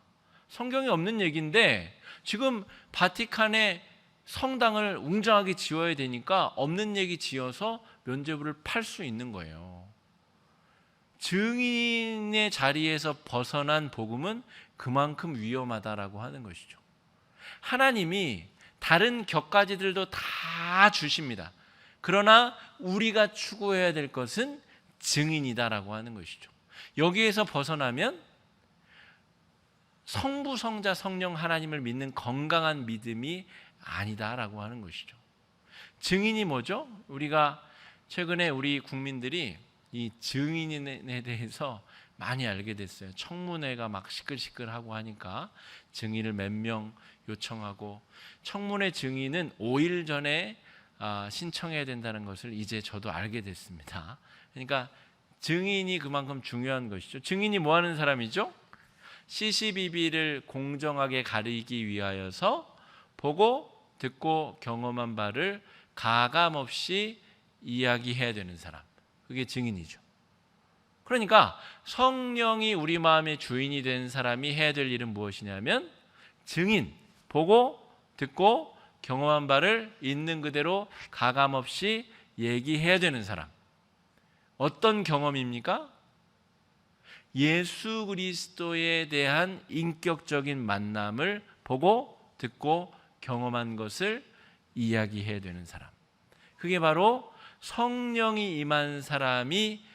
Speaker 1: 성경에 없는 얘기인데 지금 바티칸에 성당을 웅장하게 지어야 되니까 없는 얘기 지어서 면죄부를 팔 수 있는 거예요. 증인의 자리에서 벗어난 복음은 그만큼 위험하다라고 하는 것이죠. 하나님이 다른 격가지들도 다 주십니다. 그러나 우리가 추구해야 될 것은 증인이다라고 하는 것이죠. 여기에서 벗어나면 성부, 성자, 성령 하나님을 믿는 건강한 믿음이 아니다라고 하는 것이죠. 증인이 뭐죠? 우리가 최근에 우리 국민들이 이 증인에 대해서 많이 알게 됐어요. 청문회가 막 시끌시끌하고 하니까 증인을 몇 명 요청하고, 청문회 증인은 5일 전에 신청해야 된다는 것을 이제 저도 알게 됐습니다. 그러니까 증인이 그만큼 중요한 것이죠. 증인이 뭐 하는 사람이죠? CCBB를 공정하게 가리기 위하여서 보고 듣고 경험한 바를 가감없이 이야기해야 되는 사람, 그게 증인이죠. 그러니까 성령이 우리 마음의 주인이 된 사람이 해야 될 일은 무엇이냐면 증인, 보고 듣고 경험한 바를 있는 그대로 가감없이 얘기해야 되는 사람. 어떤 경험입니까? 예수 그리스도에 대한 인격적인 만남을 보고 듣고 경험한 것을 이야기해야 되는 사람. 그게 바로 성령이 임한 사람이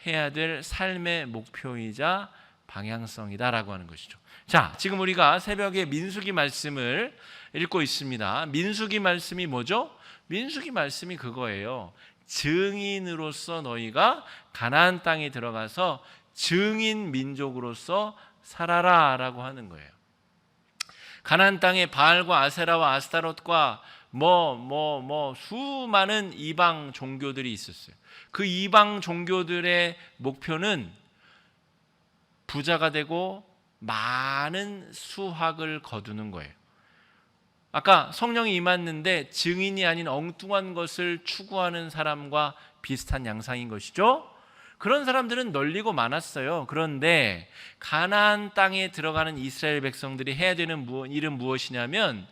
Speaker 1: 해야 될 삶의 목표이자 방향성이다라고 하는 것이죠. 자, 지금 우리가 새벽에 민수기 말씀을 읽고 있습니다. 민수기 말씀이 뭐죠? 민수기 말씀이 그거예요. 증인으로서 너희가 가나안 땅에 들어가서 증인 민족으로서 살아라라고 하는 거예요. 가나안 땅에 바알과 아세라와 아스타롯과 수많은 이방 종교들이 있었어요. 그 이방 종교들의 목표는 부자가 되고 많은 수확을 거두는 거예요. 아까 성령이 임했는데 증인이 아닌 엉뚱한 것을 추구하는 사람과 비슷한 양상인 것이죠. 그런 사람들은 널리고 많았어요. 그런데 가나안 땅에 들어가는 이스라엘 백성들이 해야 되는 일은 무엇이냐면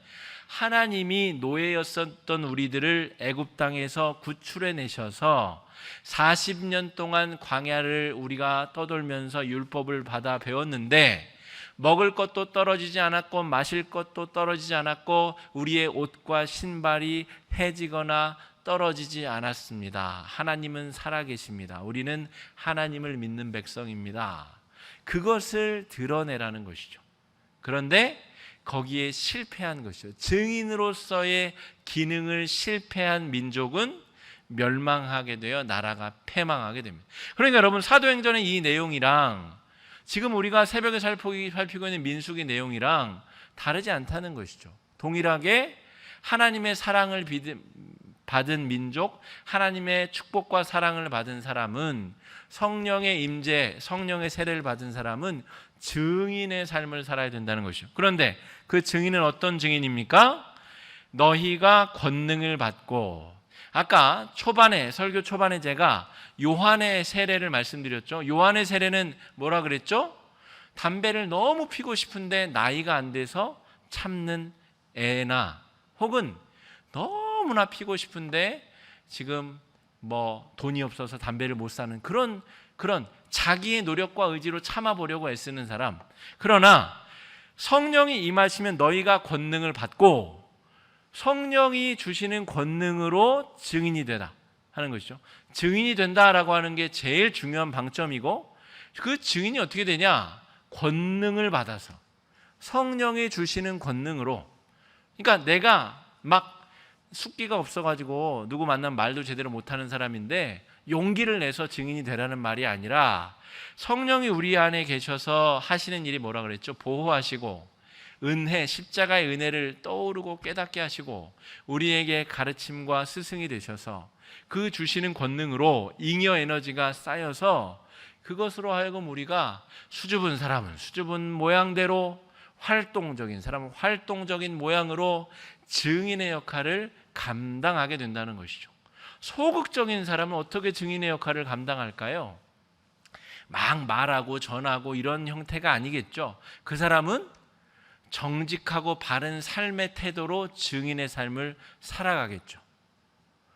Speaker 1: 하나님이 노예였었던 우리들을 애굽 땅에서 구출해 내셔서 40년 동안 광야를 우리가 떠돌면서 율법을 받아 배웠는데 먹을 것도 떨어지지 않았고 마실 것도 떨어지지 않았고 우리의 옷과 신발이 해지거나 떨어지지 않았습니다. 하나님은 살아계십니다. 우리는 하나님을 믿는 백성입니다. 그것을 드러내라는 것이죠. 그런데 거기에 실패한 것이죠. 증인으로서의 기능을 실패한 민족은 멸망하게 되어 나라가 패망하게 됩니다. 그러니까 여러분, 사도행전의 이 내용이랑 지금 우리가 새벽에 살피고 있는 민수기 내용이랑 다르지 않다는 것이죠. 동일하게 하나님의 사랑을 받은 민족, 하나님의 축복과 사랑을 받은 사람은, 성령의 임재, 성령의 세례를 받은 사람은 증인의 삶을 살아야 된다는 것이죠. 그런데 그 증인은 어떤 증인입니까? 너희가 권능을 받고, 아까 설교 초반에 제가 요한의 세례를 말씀드렸죠. 요한의 세례는 뭐라 그랬죠? 담배를 너무 피고 싶은데 나이가 안 돼서 참는 애나, 혹은 너무나 피고 싶은데 지금 돈이 없어서 담배를 못 사는 그런 자기의 노력과 의지로 참아보려고 애쓰는 사람. 그러나 성령이 임하시면 너희가 권능을 받고 성령이 주시는 권능으로 증인이 되라 하는 것이죠. 증인이 된다라고 하는 게 제일 중요한 방점이고, 그 증인이 어떻게 되냐? 권능을 받아서, 성령이 주시는 권능으로. 그러니까 내가 막 숙기가 없어가지고 누구 만나면 말도 제대로 못하는 사람인데 용기를 내서 증인이 되라는 말이 아니라, 성령이 우리 안에 계셔서 하시는 일이 뭐라 그랬죠? 보호하시고 은혜, 십자가의 은혜를 떠오르고 깨닫게 하시고 우리에게 가르침과 스승이 되셔서 그 주시는 권능으로 잉여 에너지가 쌓여서 그것으로 하여금 우리가 수줍은 사람은 수줍은 모양대로, 활동적인 사람은 활동적인 모양으로 증인의 역할을 감당하게 된다는 것이죠. 소극적인 사람은 어떻게 증인의 역할을 감당할까요? 막 말하고 전하고 이런 형태가 아니겠죠. 그 사람은 정직하고 바른 삶의 태도로 증인의 삶을 살아가겠죠.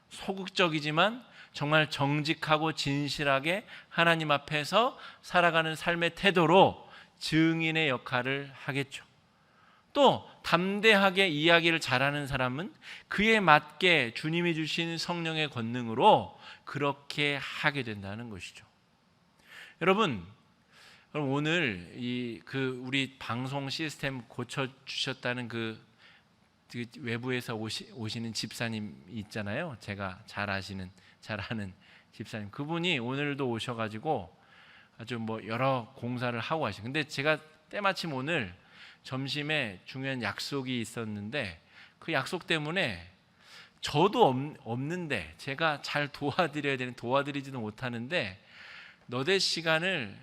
Speaker 1: 소극적이지만 정말 정직하고 진실하게 하나님 앞에서 살아가는 삶의 태도로 증인의 역할을 하겠죠. 또 담대하게 이야기를 잘하는 사람은 그에 맞게 주님이 주신 성령의 권능으로 그렇게 하게 된다는 것이죠. 여러분, 오늘 우리 방송 시스템 고쳐 주셨다는 그 외부에서 오시는 집사님 있잖아요. 제가 잘 아는 집사님, 그분이 오늘도 오셔가지고 아주 여러 공사를 하고 하시고, 근데 제가 때마침 오늘 점심에 중요한 약속이 있었는데 그 약속 때문에 저도 없는데 제가 잘 도와드리지도 못하는데 너댓 시간을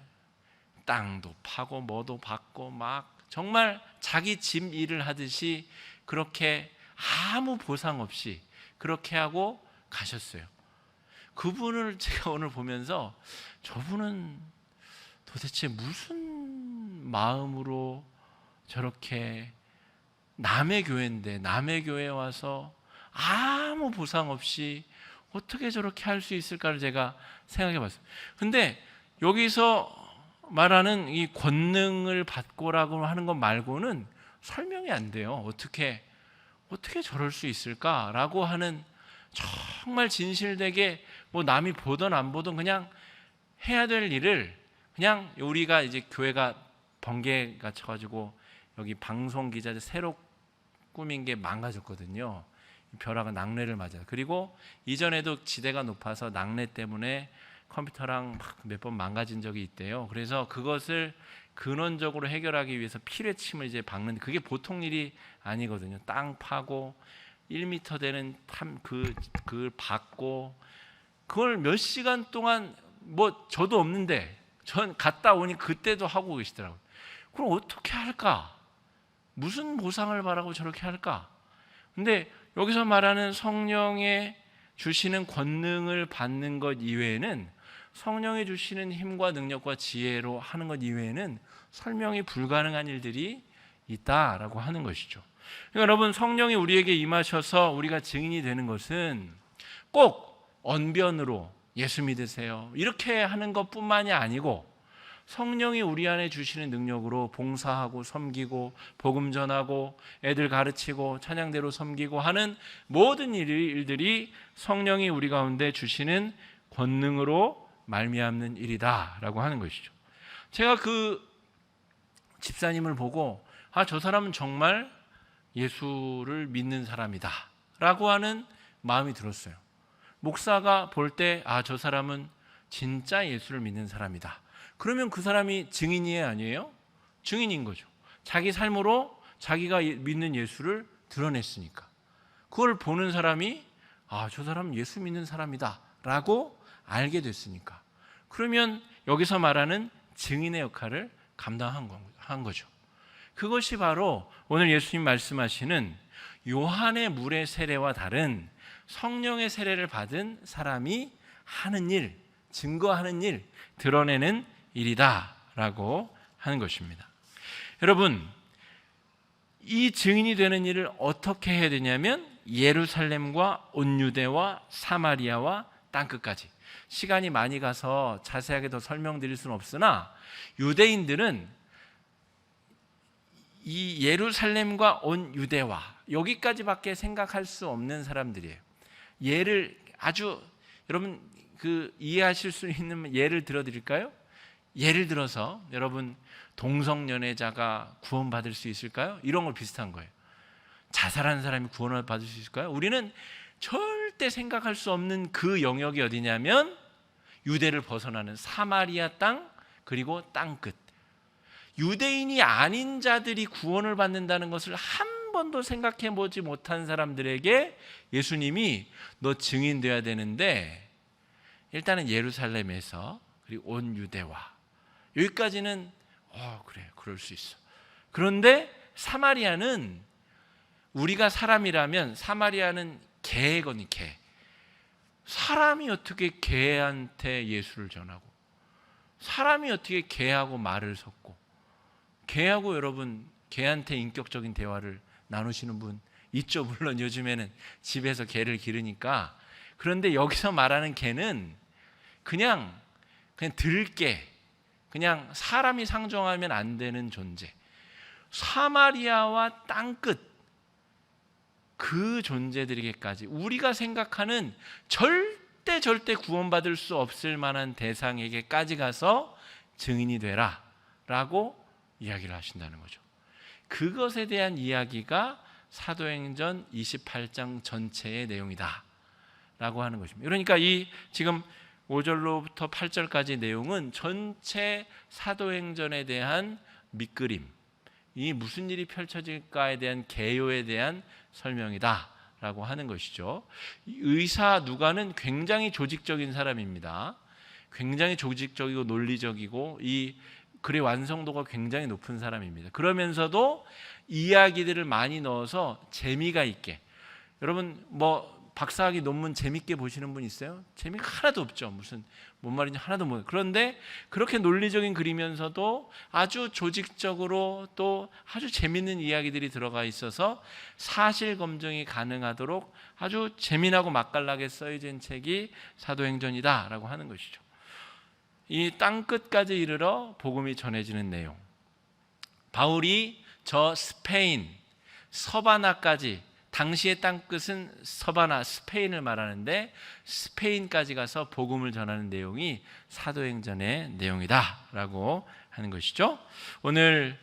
Speaker 1: 땅도 파고 뭐도 받고 막 정말 자기 집 일을 하듯이 그렇게 아무 보상 없이 그렇게 하고 가셨어요. 그분을 제가 오늘 보면서 저분은 도대체 무슨 마음으로 저렇게 남의 교회인데 남의 교회에 와서 아무 보상 없이 어떻게 저렇게 할 수 있을까를 제가 생각해 봤어요. 근데 여기서 말하는 이 권능을 받고라고 하는 것 말고는 설명이 안 돼요. 어떻게 저럴 수 있을까라고 하는, 정말 진실되게 남이 보든 안 보든 그냥 해야 될 일을, 그냥 우리가 이제 교회가 번개가 쳐가지고 여기 방송 기자들 새로 꾸민 게 망가졌거든요. 벼락은 낙뢰를 맞아요. 그리고 이전에도 지대가 높아서 낙뢰 때문에 컴퓨터랑 몇 번 망가진 적이 있대요. 그래서 그것을 근원적으로 해결하기 위해서 피뢰침을 이제 박는, 그게 보통 일이 아니거든요. 땅 파고 1m 되는 그걸 박고, 그걸 몇 시간 동안 저도 없는데 전 갔다 오니 그때도 하고 계시더라고요. 그럼 어떻게 할까? 무슨 보상을 바라고 저렇게 할까? 근데 여기서 말하는 성령의 주시는 권능을 받는 것 이외에는, 성령이 주시는 힘과 능력과 지혜로 하는 것 이외에는 설명이 불가능한 일들이 있다라고 하는 것이죠. 그러니까 여러분, 성령이 우리에게 임하셔서 우리가 증인이 되는 것은 꼭 언변으로 예수 믿으세요 이렇게 하는 것뿐만이 아니고, 성령이 우리 안에 주시는 능력으로 봉사하고 섬기고 복음 전하고 애들 가르치고 찬양대로 섬기고 하는 모든 일들이 성령이 우리 가운데 주시는 권능으로 말미암는 일이다라고 하는 것이죠. 제가 그 집사님을 보고 저 사람은 정말 예수를 믿는 사람이다 라고 하는 마음이 들었어요. 목사가 볼 때 저 사람은 진짜 예수를 믿는 사람이다. 그러면 그 사람이 증인이에요, 아니에요? 증인인 거죠. 자기 삶으로 자기가 믿는 예수를 드러냈으니까. 그걸 보는 사람이 저 사람은 예수 믿는 사람이다 라고 알게 됐으니까. 그러면 여기서 말하는 증인의 역할을 감당한 거죠. 그것이 바로 오늘 예수님 말씀하시는 요한의 물의 세례와 다른 성령의 세례를 받은 사람이 하는 일, 증거하는 일, 드러내는 일이다라고 하는 것입니다. 여러분, 이 증인이 되는 일을 어떻게 해야 되냐면 예루살렘과 온 유대와 사마리아와 땅끝까지. 시간이 많이 가서 자세하게 더 설명드릴 수는 없으나 유대인들은 이 예루살렘과 온 유대와 여기까지밖에 생각할 수 없는 사람들이에요. 여러분 이해하실 수 있는 예를 들어드릴까요? 예를 들어서 여러분, 동성연애자가 구원받을 수 있을까요? 이런 걸 비슷한 거예요. 자살한 사람이 구원을 받을 수 있을까요? 우리는 절대 생각할 수 없는 그 영역이 어디냐면 유대를 벗어나는 사마리아 땅, 그리고 땅끝. 유대인이 아닌 자들이 구원을 받는다는 것을 한 번도 생각해 보지 못한 사람들에게 예수님이 너 증인 돼야 되는데, 일단은 예루살렘에서 그리고 온 유대와 여기까지는 그래, 그럴 수 있어. 그런데 사마리아는, 우리가 사람이라면 사마리아는 개거든요. 개. 사람이 어떻게 개한테 예수를 전하고, 사람이 어떻게 개하고 말을 섞고, 개하고 여러분 개한테 인격적인 대화를 나누시는 분 있죠. 물론 요즘에는 집에서 개를 기르니까. 그런데 여기서 말하는 개는 그냥 들개, 그냥 사람이 상종하면 안 되는 존재, 사마리아와 땅끝 그 존재들에게까지 우리가 생각하는 절대 구원받을 수 없을 만한 대상에게까지 가서 증인이 되라 라고 이야기를 하신다는 거죠. 그것에 대한 이야기가 사도행전 28장 전체의 내용이다 라고 하는 것입니다. 그러니까 이 지금 5절로부터 8절까지 내용은 전체 사도행전에 대한 밑그림, 이 무슨 일이 펼쳐질까에 대한 개요에 대한 설명이다 라고 하는 것이죠. 의사 누가는 굉장히 조직적인 사람입니다. 굉장히 조직적이고 논리적이고 이 글의 완성도가 굉장히 높은 사람입니다. 그러면서도 이야기들을 많이 넣어서 재미가 있게, 여러분 박사학위 논문 재밌게 보시는 분 있어요? 재미가 하나도 없죠. 뭔 말인지 하나도 모르겠어요. 그런데 그렇게 논리적인 글이면서도 아주 조직적으로 또 아주 재밌는 이야기들이 들어가 있어서 사실 검증이 가능하도록 아주 재미나고 맛깔나게 써진 책이 사도행전이다라고 하는 것이죠. 이 땅끝까지 이르러 복음이 전해지는 내용, 바울이 저 스페인 서바나까지, 당시의 땅끝은 서바나 스페인을 말하는데 스페인까지 가서 복음을 전하는 내용이 사도행전의 내용이다라고 하는 것이죠. 오늘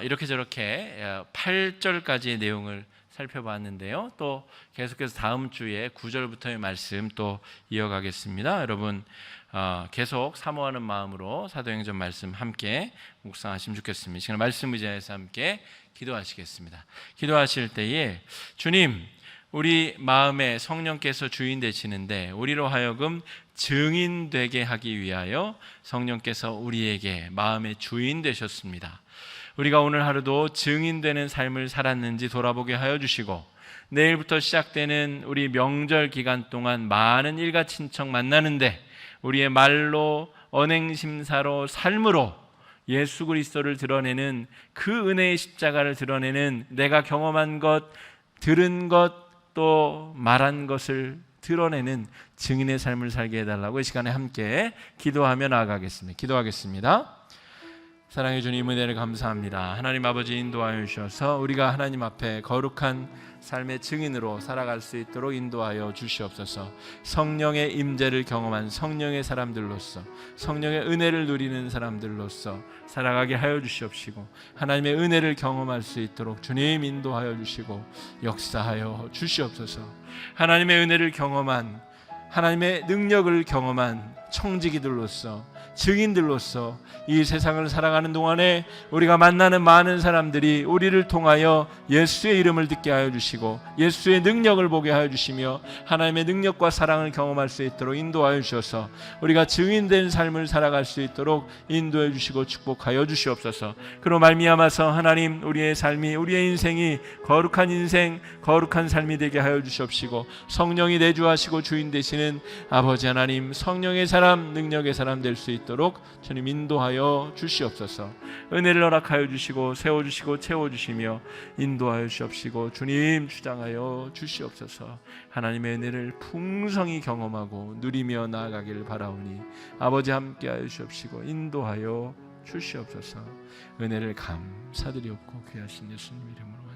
Speaker 1: 이렇게 저렇게 8절까지의 내용을 살펴봤는데요. 또 계속해서 다음 주에 9절부터의 말씀 또 이어가겠습니다. 여러분 계속 사모하는 마음으로 사도행전 말씀 함께 묵상하시면 좋겠습니다. 지금 말씀 의지해서 함께 기도하시겠습니다. 기도하실 때에 주님, 우리 마음에 성령께서 주인 되시는데 우리로 하여금 증인 되게 하기 위하여 성령께서 우리에게 마음의 주인 되셨습니다. 우리가 오늘 하루도 증인되는 삶을 살았는지 돌아보게 하여 주시고, 내일부터 시작되는 우리 명절 기간 동안 많은 일가 친척 만나는데 우리의 말로, 언행심사로, 삶으로 예수 그리스도를 드러내는 그 은혜의 십자가를 드러내는, 내가 경험한 것, 들은 것, 또 말한 것을 드러내는 증인의 삶을 살게 해달라고 이 시간에 함께 기도하며 나아가겠습니다. 기도하겠습니다. 사랑해 주님, 은혜를 감사합니다. 하나님 아버지 인도하여 주셔서 우리가 하나님 앞에 거룩한 삶의 증인으로 살아갈 수 있도록 인도하여 주시옵소서. 성령의 임재를 경험한 성령의 사람들로서, 성령의 은혜를 누리는 사람들로서 살아가게 하여 주시옵시고, 하나님의 은혜를 경험할 수 있도록 주님 인도하여 주시고 역사하여 주시옵소서. 하나님의 은혜를 경험한, 하나님의 능력을 경험한 청지기들로서, 증인들로서 이 세상을 살아가는 동안에 우리가 만나는 많은 사람들이 우리를 통하여 예수의 이름을 듣게 하여 주시고 예수의 능력을 보게 하여 주시며 하나님의 능력과 사랑을 경험할 수 있도록 인도하여 주셔서 우리가 증인된 삶을 살아갈 수 있도록 인도해 주시고 축복하여 주시옵소서. 그로 말미암아서 하나님, 우리의 삶이, 우리의 인생이 거룩한 인생, 거룩한 삶이 되게 하여 주시옵시고, 성령이 내주하시고 주인 되시는 아버지 하나님, 성령의 사람, 능력의 사람 될 수 있도록 주님 인도하여 주시옵소서. 은혜를 허락하여 주시고 세워주시고 채워주시며 인도하여 주시옵시고 주님 주장하여 주시옵소서. 하나님의 은혜를 풍성히 경험하고 누리며 나아가기를 바라오니 아버지 함께하여 주시옵시고 인도하여 주시옵소서. 은혜를 감사드리옵고 귀하신 예수님 이름으로